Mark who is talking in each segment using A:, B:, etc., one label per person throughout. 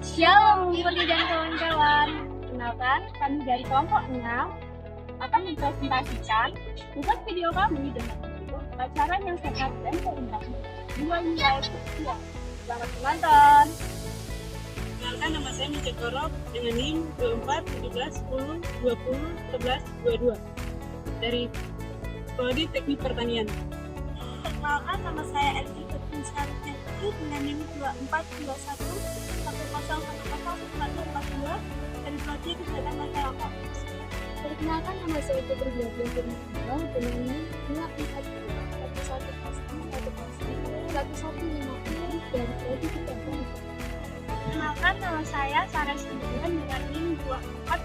A: Shalom Putri dan kawan-kawan. Kenalkan, kami dari kelompok 6 akan mempresentasikan tugas video kami dengan judul pacaran yang sehat dan seimbang. Dua nilai sosial. Selamat menonton.
B: Kenalkan, nama saya Mijak Goro dengan NIM 24 17 10 20 11 22 dari Prodi Teknik Pertanian.
C: Perkenalkan, nama saya Elvi Kepinsari dengan NIM 24 21 1010 dari Prodi Kesehatan Masyarakat.
A: Perkenalkan, nama saya Putri Diapian Firmansyah dengan NIM 242 dari Prodi Kesehatan.
C: Perkenalkan, nama saya Sarah Sindian dengan NIM 24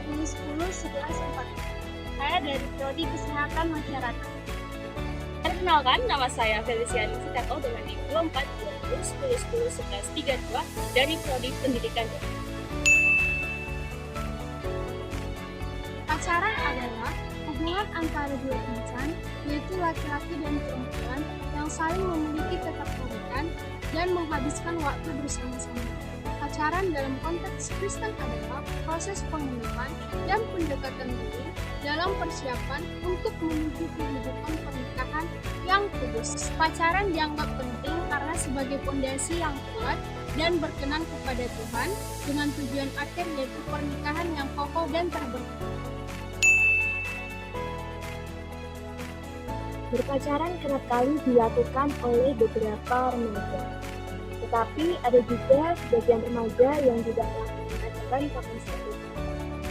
C: 10 11 4. Saya dari Prodi Kesehatan Masyarakat.
A: Perkenalkan, nama saya Feliciani Sitato dengan NIM 24 20 10 11 32 dari Prodi Pendidikan.
C: Pacaran adalah hubungan antara dua insan, yaitu laki-laki dan perempuan yang saling memiliki ketertarikan dan menghabiskan waktu bersama-sama. Pacaran dalam konteks Kristen adalah proses pengenalan dan pendekatan diri dalam persiapan untuk menuju kehidupan pernikahan yang kudus. Pacaran dianggap penting karena sebagai fondasi yang kuat dan berkenan kepada Tuhan dengan tujuan akhir yaitu pernikahan yang kokoh dan terberkati.
D: Berpacaran kerap kali dilakukan oleh beberapa remaja. Tetapi ada juga sebagian remaja yang tidak melakukan pacaran kapan saja.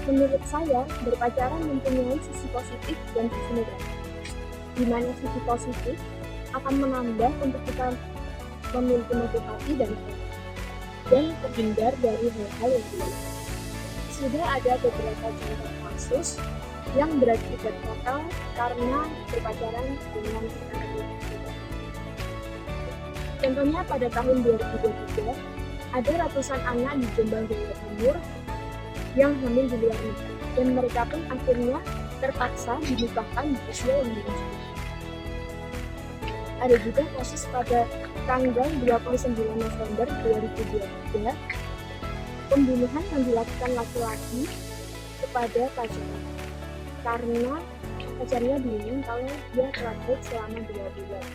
D: Menurut saya, berpacaran mempunyai sisi positif dan sisi negatif. Di mana sisi positif akan menambah untuk kita memiliki motivasi dan terhindar dari hal-hal yang buruk. Sudah ada beberapa contoh kasus yang berakibat fatal karena berpacaran dengan pasangan yang berbeda. Contohnya pada tahun 2023, ada ratusan anak di Jombang, Jawa Timur yang hamil di luar nikah, dan mereka pun akhirnya terpaksa dinikahkan di usia yang belum cukup. Ada juga kasus pada tanggal 29 November 2023, pembunuhan yang dilakukan laki-laki kepada pacarnya karena pacarnya bingung kalau dia telah haid selama 2 bulan.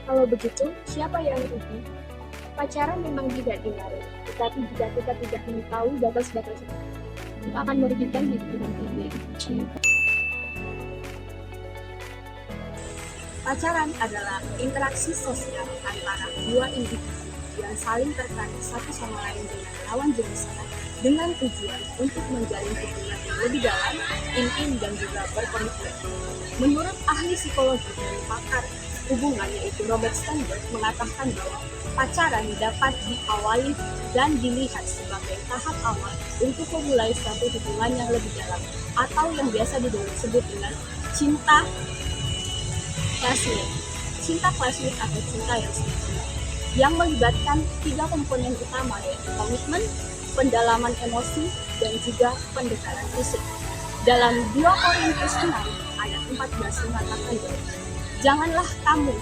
D: Kalau begitu, siapa yang rugi? Pacaran memang tidak dilarang, tetapi jika kita tidak mengetahui batas-batasnya, itu akan merugikan diri kita sendiri.
B: Pacaran adalah interaksi sosial antara dua individu yang saling tertarik satu sama lain dengan lawan jenisnya dengan tujuan untuk menjalin hubungan yang lebih dalam, intim, dan juga berkomitmen. Menurut ahli psikologi dan pakar hubungan yaitu Robert Sternberg mengatakan bahwa pacaran dapat diawali dan dilihat sebagai tahap awal untuk memulai suatu hubungan yang lebih dalam atau yang biasa disebut dengan cinta klasik. Cinta klasik atau cinta yang sempurna yang melibatkan 3 komponen utama yaitu komitmen, pendalaman emosi, dan juga pendekatan fisik. Dalam 2 Korintus 6 ayat 14 mengatakan bahwa janganlah kamu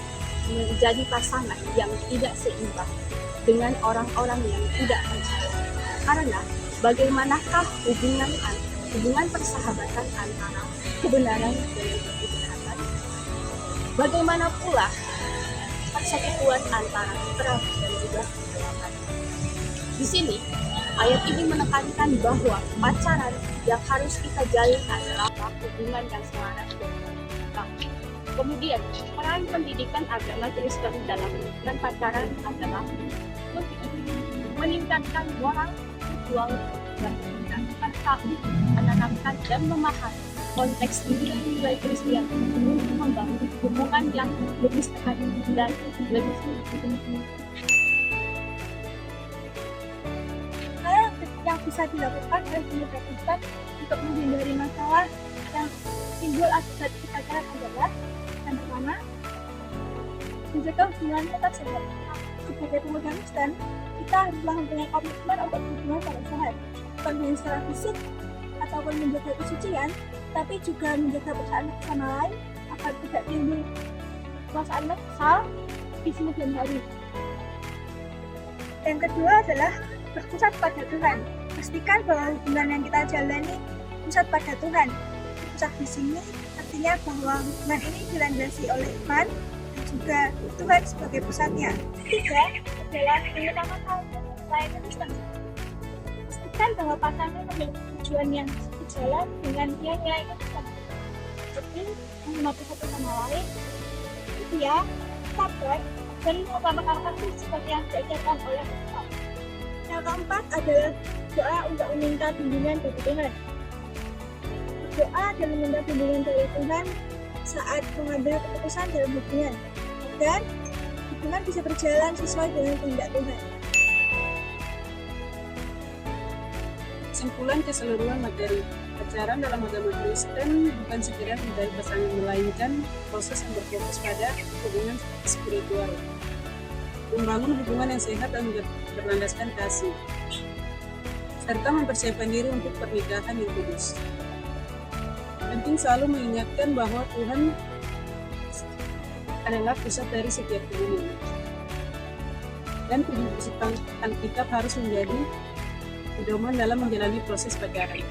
B: menjadi pasangan yang tidak seimbang dengan orang-orang yang tidak percaya. Karena bagaimanakah hubungan persahabatan antara kebenaran dengan kejahatan? Bagaimana pula persekutuan antara terang dan juga kegelapan? Di sini ayat ini menekankan bahwa pacaran yang harus kita jalin adalah hubungan yang selaras dan seimbang. Kemudian, peran pendidikan agama Kristen dalam hubungan pacaran adalah meningkatkan moral, seksual, dan meningkatkan tahu, menanamkan dan memahami konteks nilai-nilai Kristen untuk membangun hubungan yang lebih sehat dan lebih sempurna.
C: Hal yang bisa dilakukan oleh pemuda Kristen untuk menghindari masalah yang timbul akibat pacaran adalah yang pertama, menjaga hubungan tetap sehat. Sebagai pemuda Kristen, kita haruslah mempunyai komitmen untuk hubungan tetap sehat, bukan hanya secara fisik ataupun menjaga kesucian, tapi juga menjaga perasaan sama lain agar tidak timbul perasaan kesal di kemudian hari.
E: Yang kedua adalah berpusat pada Tuhan. Pastikan bahwa hubungan yang kita jalani pusat pada Tuhan. Pusat di sini artinya bahwa hubungan ini dilandasi oleh iman dan juga Tuhan sebagai pusatnya.
A: Ketiga adalah mengutamakan pelayanan Kristen. Pastikan bahwa pasangan memiliki tujuan yang sejalan dengan nilai-nilai Kristen, seperti menghormati satu sama lain, setia, sabar, dan mengutamakan Kristus seperti yang diajarkan oleh Tuhan.
E: Yang keempat adalah doa untuk meminta bimbingan dari Tuhan. Doa dan meminta bimbingan dari Tuhan saat mengambil keputusan dalam hubungan, dan hubungan bisa berjalan sesuai dengan kehendak Tuhan.
F: Kesimpulan keseluruhan materi pacaran dalam agama Kristen bukan sekedar mencari pasangan, melainkan proses yang berfokus pada hubungan spiritual, membangun hubungan yang sehat dan berlandaskan kasih, serta mempersiapkan diri untuk pernikahan yang kudus. Penting selalu mengingatkan bahwa Tuhan adalah pusat dari setiap hubungan, dan kehidupan Alkitab harus menjadi pedoman dalam menjalani proses pacaran.